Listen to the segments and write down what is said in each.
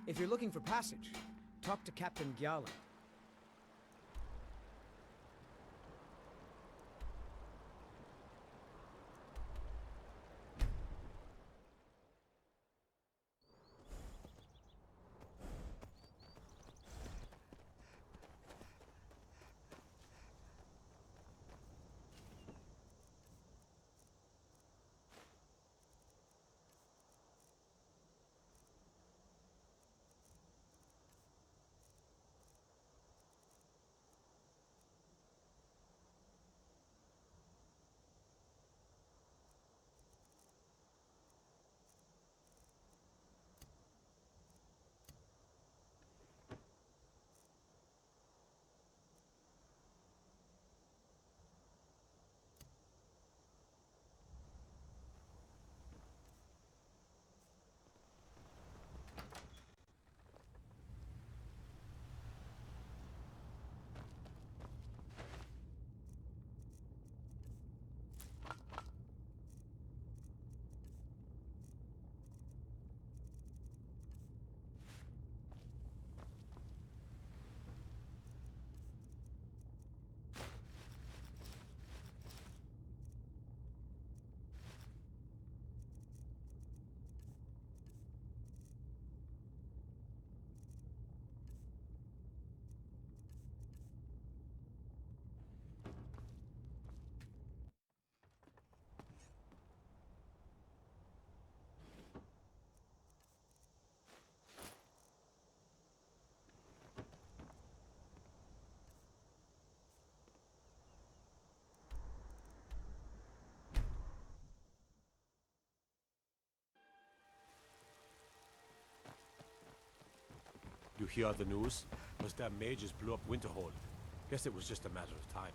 If you're looking for passage, talk to Captain Gyala. You hear the news? Must have mages blew up Winterhold. Guess it was just a matter of time.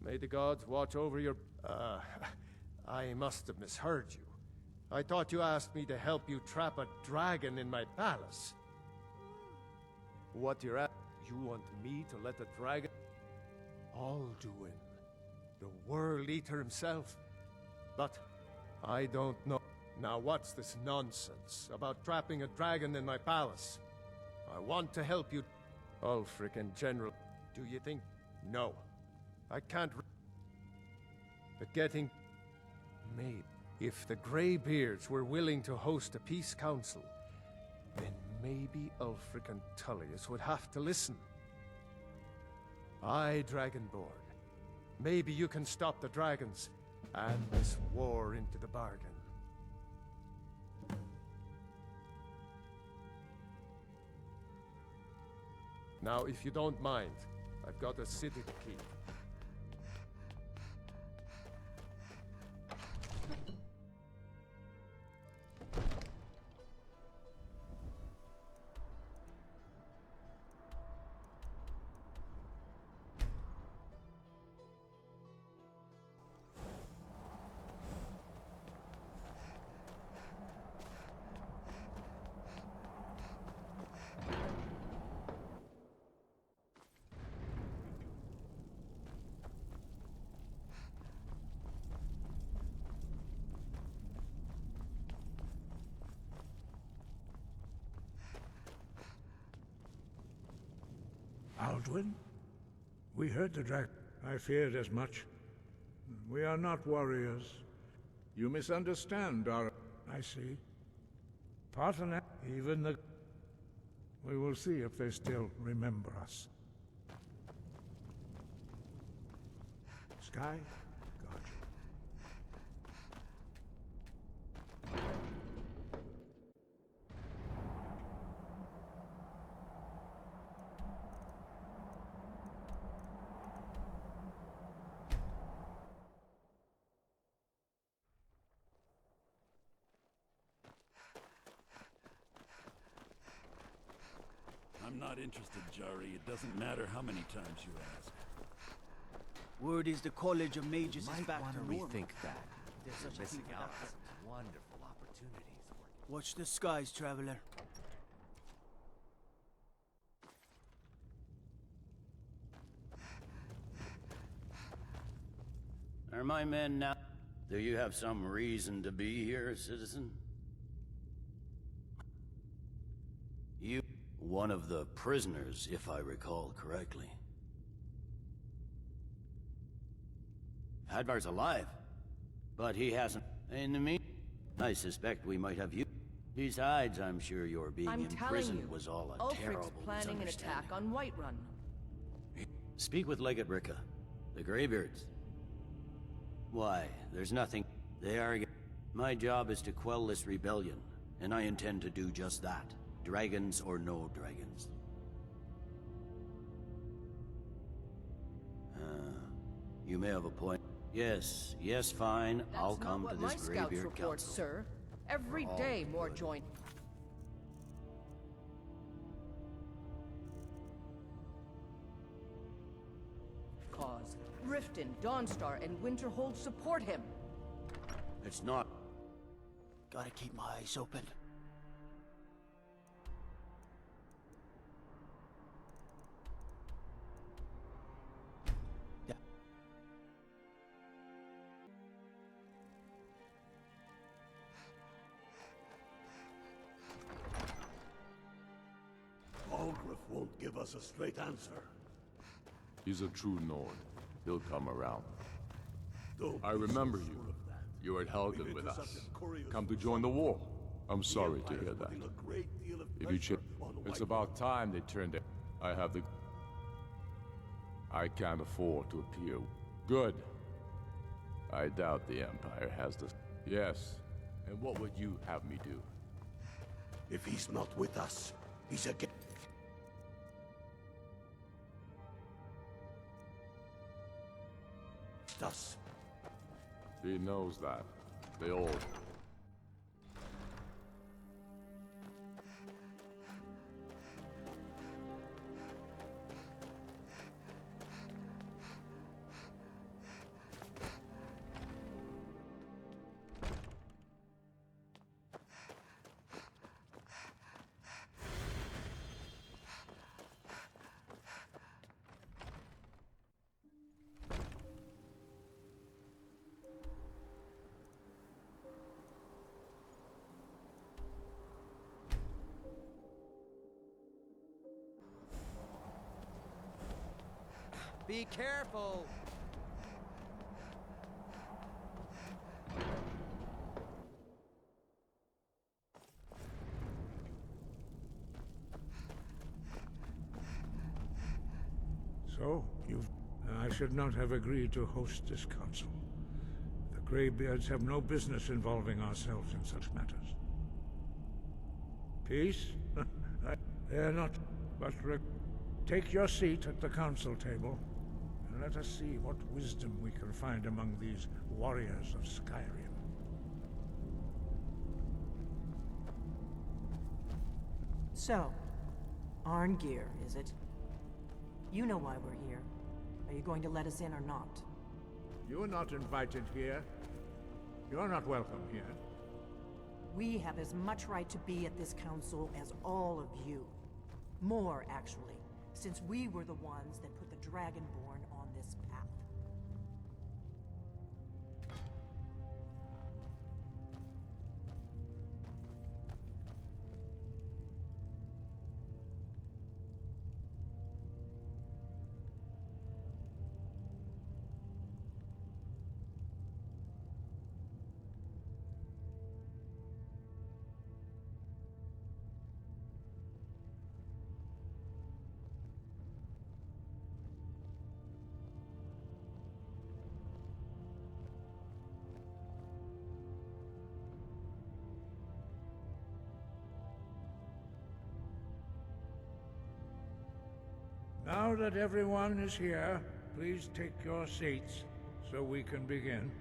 May the gods watch over your... I must have misheard you. I thought you asked me to help you trap a dragon in my palace. What you're at? You want me to let the dragon... Alduin, the World Eater himself. But I don't know. Now what's this nonsense about trapping a dragon in my palace? I want to help you... Ulfric in general. Do you think... No. I can't... But getting... Maybe. If the Greybeards were willing to host a peace council, then maybe Ulfric and Tullius would have to listen. Aye, Dragonborn. Maybe you can stop the dragons, and this war into the bargain. Now, if you don't mind, I've got a city to keep. Alduin? We heard the dragon. I feared as much. We are not warriors. You misunderstand our... I see. Paarthurnax, even the... We will see if they still remember us. Sky, got you. I'm not interested, Jari. It doesn't matter how many times you ask. Word is the College of Mages is back to normal. Rethink that. There's such a Missing thing out as on some wonderful opportunities. Watch the skies, traveler. Are my men now? Do you have some reason to be here, citizen? You... one of the prisoners, if I recall correctly. Hadvar's alive, but he hasn't... In the meantime, I suspect we might have you. Besides, I'm sure your being imprisoned was all a terrible planning an attack on Whiterun. Speak with Legate Ricka. The Greybeards. Why, there's nothing... They are... My job is to quell this rebellion, and I intend to do just that. Dragons or no dragons. You may have a point. Yes, fine. I'll come to this Greybeard Council. Sir. Every day more join. Cause Riften, Dawnstar, and Winterhold support him. It's not... Gotta keep my eyes open. Won't give us a straight answer. He's a true Nord. He'll come around. Don't I remember so you. sure of that. You were at Helgen with us. Curious Come to join the war. I'm sorry to hear that. A great deal of If you pressure on it's White. about time they turned it. I have the... I can't afford to appear. Good. I doubt the Empire has the... Yes. And what would you have me do? If he's not with us, he's against us. He knows that. They all... Be careful! So, I should not have agreed to host this council. The Greybeards have no business involving ourselves in such matters. Peace? They're not... But take your seat at the council table, and let us see what wisdom we can find among these warriors of Skyrim. So, Arngeir, is it? You know why we're here. Are you going to let us in or not? You're not invited here. You're not welcome here. We have as much right to be at this council as all of you. More, actually, since we were the ones that put the Dragonborn on this path. Now that everyone is here, please take your seats so we can begin.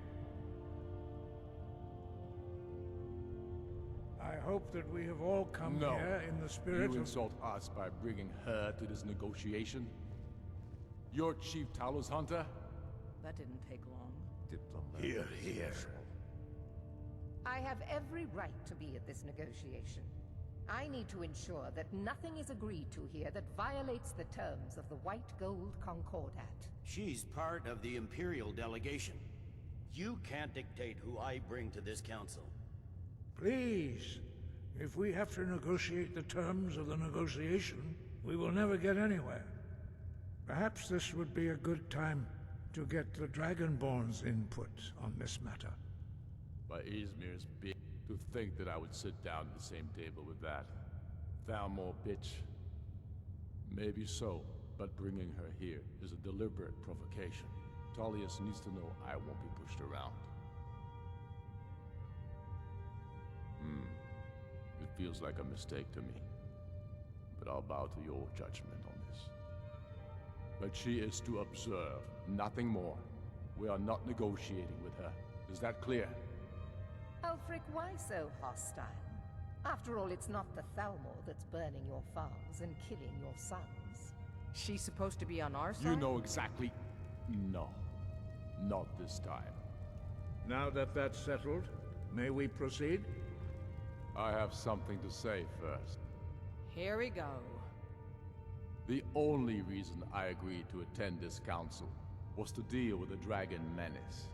I hope that we have all come here in the spirit You of... insult us by bringing her to this negotiation? You're Chief Talos Hunter? That didn't take long. Here, here. I have every right to be at this negotiation. I need to ensure that nothing is agreed to here that violates the terms of the White Gold Concordat. She's part of the Imperial delegation. You can't dictate who I bring to this council. Please, if we have to negotiate the terms of the negotiation, we will never get anywhere. Perhaps this would be a good time to get the Dragonborn's input on this matter. By Izmir's bitch, to think that I would sit down at the same table with that Thalmor bitch. Maybe so, but bringing her here is a deliberate provocation. Tullius needs to know I won't be pushed around. It feels like a mistake to me, but I'll bow to your judgment on this. But she is to observe, nothing more. We are not negotiating with her. Is that clear? Ulfric, why so hostile? After all, it's not the Thalmor that's burning your farms and killing your sons. She's supposed to be on our side? You know exactly... No. Not this time. Now that that's settled, may we proceed? I have something to say first. Here we go. The only reason I agreed to attend this council was to deal with the dragon menace.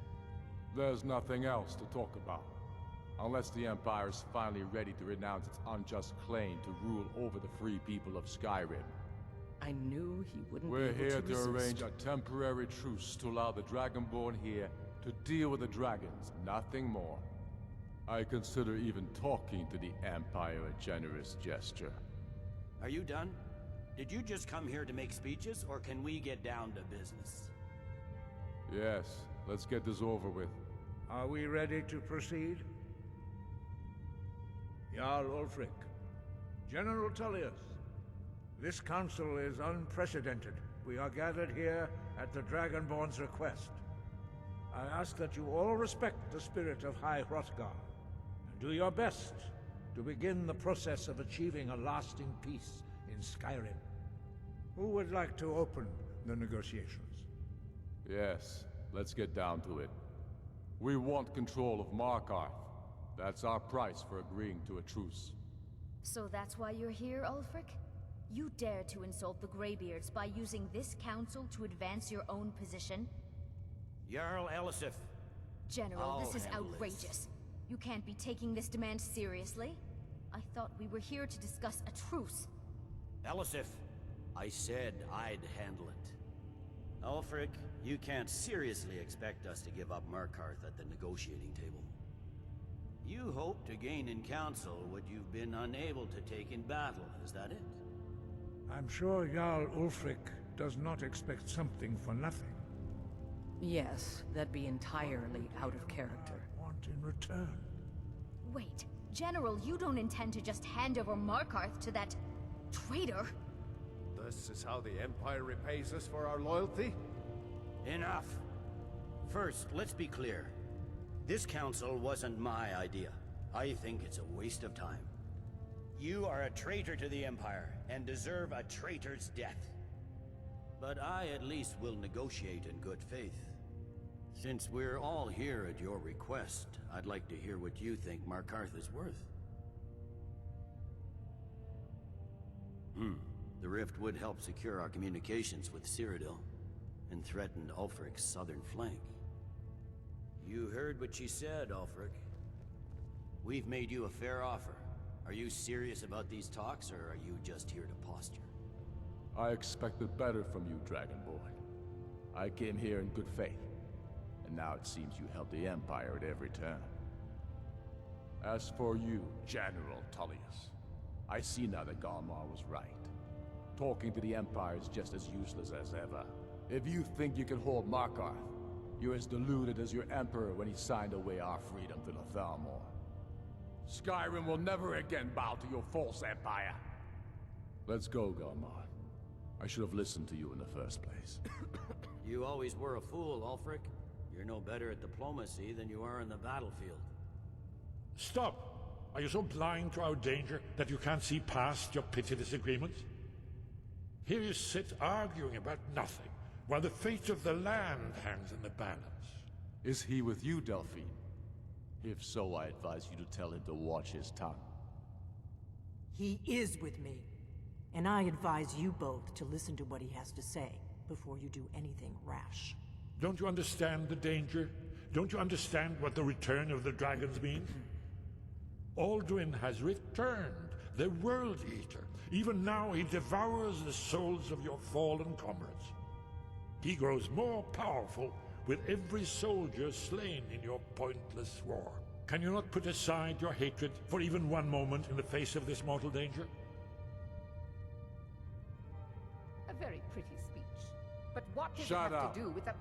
There's nothing else to talk about. Unless the Empire is finally ready to renounce its unjust claim to rule over the free people of Skyrim. I knew he wouldn't We're be able here to to resist. arrange a temporary truce to allow the Dragonborn here to deal with the dragons, nothing more. I consider even talking to the Empire a generous gesture. Are you done? Did you just come here to make speeches, or can we get down to business? Yes, let's get this over with. Are we ready to proceed? Jarl Ulfric, General Tullius, this council is unprecedented. We are gathered here at the Dragonborn's request. I ask that you all respect the spirit of High Hrothgar, and do your best to begin the process of achieving a lasting peace in Skyrim. Who would like to open the negotiations? Yes, let's get down to it. We want control of Markarth. That's our price for agreeing to a truce. So that's why you're here, Ulfric? You dare to insult the Greybeards by using this council to advance your own position? Jarl Elisif. General, this is handle outrageous. this. You can't be taking this demand seriously. I thought we were here to discuss a truce. Elisif, I said I'd handle it. Ulfric, you can't seriously expect us to give up Markarth at the negotiating table. You hope to gain in council what you've been unable to take in battle, is that it? I'm sure Jarl Ulfric does not expect something for nothing. Yes, that'd be entirely out of character. Want in return? Wait, General, you don't intend to just hand over Markarth to that traitor? This is how the Empire repays us for our loyalty? Enough! First, let's be clear. This council wasn't my idea. I think it's a waste of time. You are a traitor to the Empire, and deserve a traitor's death. But I at least will negotiate in good faith. Since we're all here at your request, I'd like to hear what you think Markarth is worth. The rift would help secure our communications with Cyrodiil, and threaten Ulfric's southern flank. You heard what she said, Ulfric. We've made you a fair offer. Are you serious about these talks, or are you just here to posture? I expected better from you, Dragonborn. I came here in good faith, and now it seems you help the Empire at every turn. As for you, General Tullius, I see now that Galmar was right. Talking to the Empire is just as useless as ever. If you think you can hold Markarth, you're as deluded as your Emperor when he signed away our freedom to the Thalmor. Skyrim will never again bow to your false empire. Let's go, Galmar. I should have listened to you in the first place. You always were a fool, Ulfric. You're no better at diplomacy than you are in the battlefield. Stop! Are you so blind to our danger that you can't see past your petty disagreements? Here you sit arguing about nothing, while the fate of the land hangs in the balance. Is he with you, Delphine? If so, I advise you to tell him to watch his tongue. He is with me. And I advise you both to listen to what he has to say before you do anything rash. Don't you understand the danger? Don't you understand what the return of the dragons means? Alduin has returned, the World Eater. Even now he devours the souls of your fallen comrades. He grows more powerful with every soldier slain in your pointless war. Can you not put aside your hatred for even one moment in the face of this mortal danger? A very pretty speech. But what does Shut it have up. to do with the...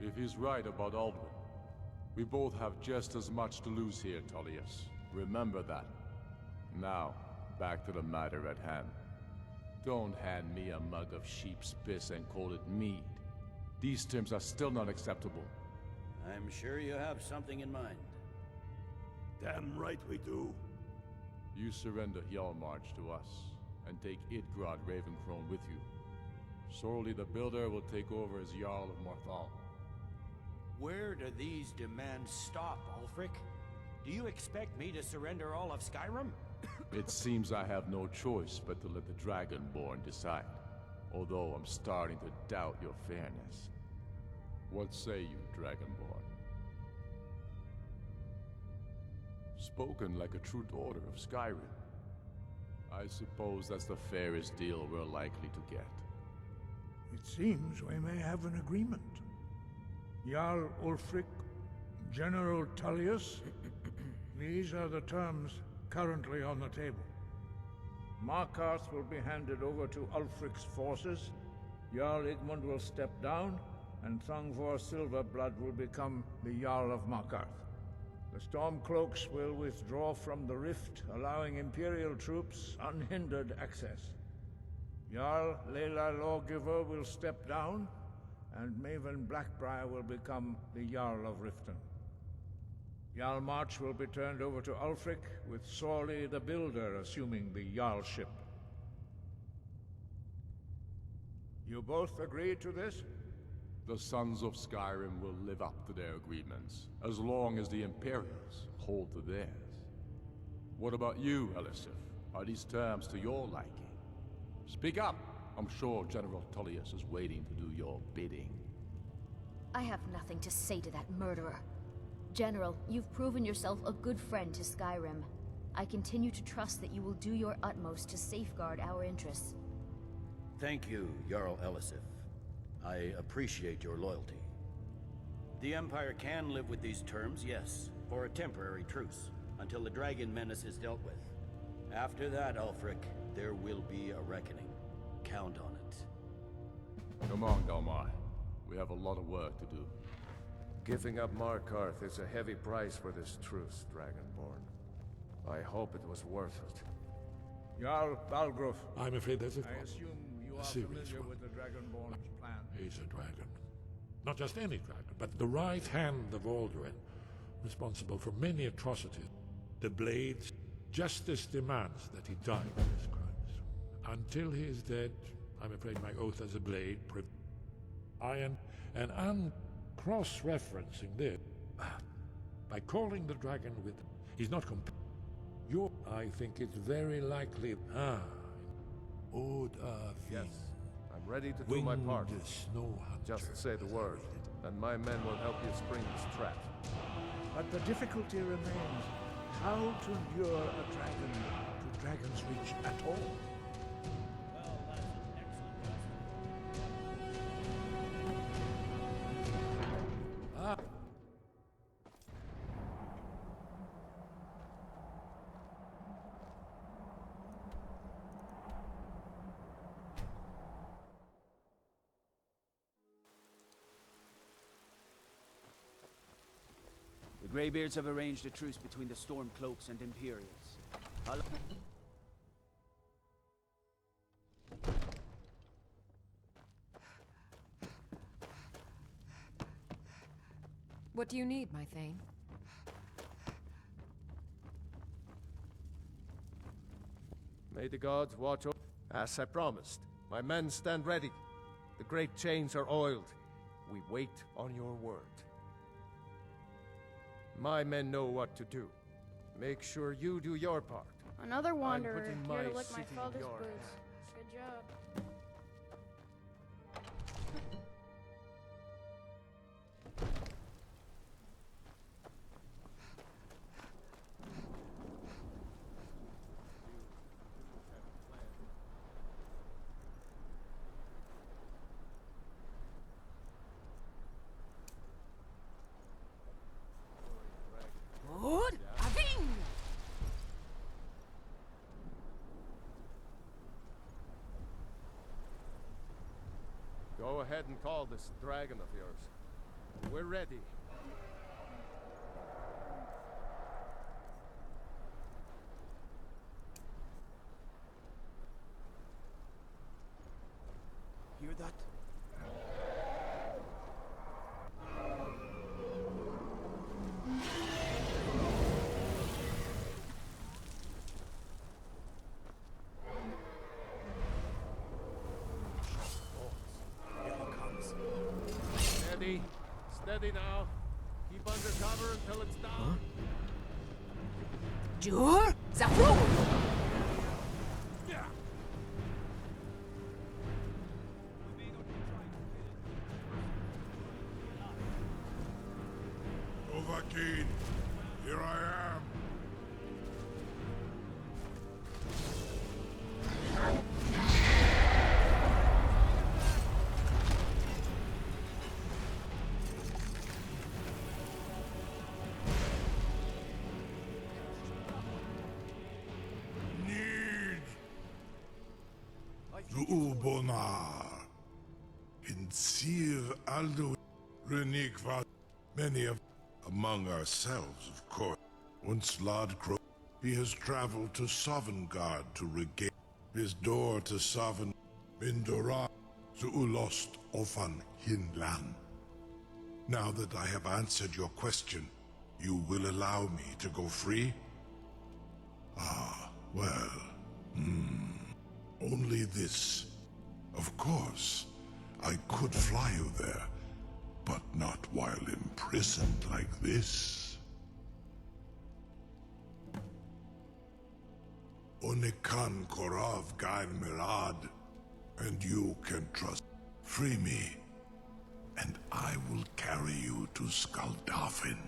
If he's right about Alduin, we both have just as much to lose here, Tullius. Remember that. Now, back to the matter at hand. Don't hand me a mug of sheep's piss and call it mead. These terms are still not acceptable. I'm sure you have something in mind. Damn right we do. You surrender Hjalmarch to us, and take Idgrod Ravencrone with you. Sorely the Builder will take over as Jarl of Morthal. Where do these demands stop, Ulfric? Do you expect me to surrender all of Skyrim? It seems I have no choice but to let the Dragonborn decide. Although I'm starting to doubt your fairness. What say you, Dragonborn? Spoken like a true daughter of Skyrim. I suppose that's the fairest deal we're likely to get. It seems we may have an agreement. Jarl Ulfric, General Tullius, these are the terms currently on the table. Markarth will be handed over to Ulfric's forces, Jarl Igmund will step down, and Thongvor Silverblood will become the Jarl of Markarth. The Stormcloaks will withdraw from the rift, allowing Imperial troops unhindered access. Jarl Layla Lawgiver will step down, and Maven Blackbriar will become the Jarl of Riften. Hjalmarch will be turned over to Ulfric, with Sorley the Builder assuming the Jarlship. You both agree to this? The Sons of Skyrim will live up to their agreements, as long as the Imperials hold to theirs. What about you, Elisif? Are these terms to your liking? Speak up! I'm sure General Tullius is waiting to do your bidding. I have nothing to say to that murderer. General, you've proven yourself a good friend to Skyrim. I continue to trust that you will do your utmost to safeguard our interests. Thank you, Jarl Elisif. I appreciate your loyalty. The Empire can live with these terms, yes, for a temporary truce, until the dragon menace is dealt with. After that, Ulfric, there will be a reckoning. Count on it. Come on, Dalmai. We have a lot of work to do. Giving up Markarth is a heavy price for this truce, Dragonborn. I hope it was worth it. Jarl Balgruf. I'm afraid there's I assume you are familiar with the Dragonborn's plan. He's a dragon. Not just any dragon, but the right hand of Alduin, responsible for many atrocities. The Blades, justice demands that he die for his crimes. Until he is dead, I'm afraid my oath as a Blade and cross-referencing this. By calling the dragon with... He's not I think it's very likely... Yes, I'm ready to do my part. Just say the word, and my men will help you spring this trap. But the difficulty remains how to lure a dragon to Dragon's Reach at all. The Greybeards have arranged a truce between the Stormcloaks and Imperials. What do you need, my Thane? May the gods watch over... As I promised, my men stand ready. The great chains are oiled. We wait on your word. My men know what to do. Make sure you do your part. Another wanderer putting here to my lick my city in father's your boots. Good job. Go ahead and call this dragon of yours. We're ready. Hear that? Steady. Steady now. Keep under cover until it's down. Jur? Zafru! Dovahkiin, here I am. Zuubonar. Hinsir Aldo. Renikva. Many of among ourselves, of course. Once Lord Crow, he has traveled to Sovngarde to regain his door to Sovn Mindora Zuulost Ofan Hinlan. Now that I have answered your question, you will allow me to go free? Ah, well, only this. Of course, I could fly you there, but not while imprisoned like this. Onikan Korav Gain Mirad, and you can trust. Free me, and I will carry you to Skaldafin.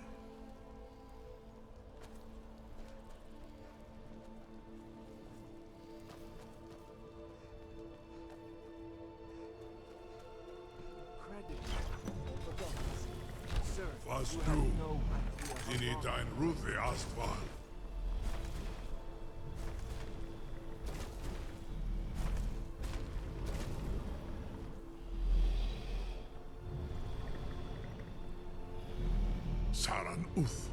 Was du, Dini dein Rufe Astval. Saran Uth,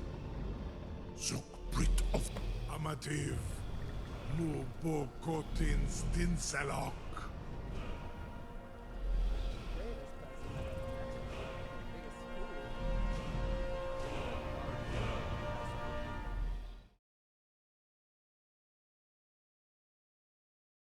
Zuk Brit of Amativ, Mu Bo Kotin Stinselok.